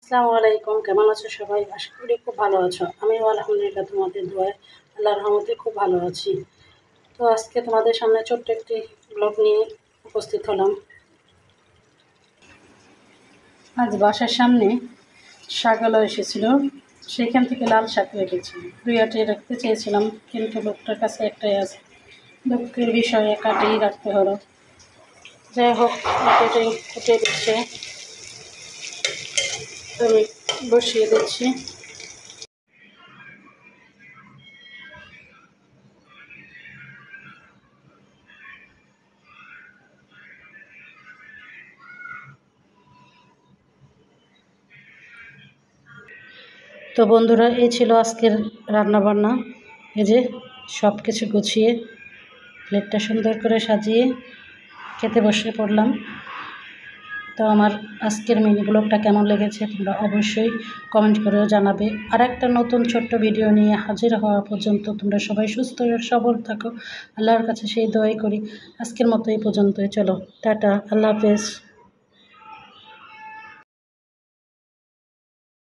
আসসালামু আলাইকুম, কেমন আছো সবাই? আশা করি খুব ভালো আছো। আমিও আলহামদুলিল্লাহ তোমাদের দোয়ায় আল্লাহর রহমতে খুব ভালো আছি। তো আজকে তোমাদের সামনে ছোট্ট একটি ব্লগ নিয়ে উপস্থিত হলাম। আজ বাসার সামনে শাকওয়ালা এসেছিল, সেইখান থেকে লাল শাক রেখেছি। 2-8 রাখতে চেয়েছিলাম, কিন্তু লোকটার কাছে একটাই আছে। দুঃখের বিষয়ে কাটিয়ে রাখতে হলো। যাই হোক, এটাই ফুটে দিচ্ছে, আমি বসিয়ে দিচ্ছি। তো বন্ধুরা, এই ছিল আজকের রান্নাবান্না। এই যে সব কিছু গুছিয়ে প্লেটটা সুন্দর করে সাজিয়ে খেতে বসে পড়লাম। তো আমার আজকের মিনি ব্লগটা কেমন লেগেছে তোমরা অবশ্যই কমেন্ট করেও জানাবে। আর একটা নতুন ছোট্ট ভিডিও নিয়ে হাজির হওয়া পর্যন্ত তোমরা সবাই সুস্থ সবল থাকো, আল্লাহর কাছে সেই দোয়াই করি। আজকের মতো এই পর্যন্তই, চলো টাটা, আল্লাহ হাফেজ।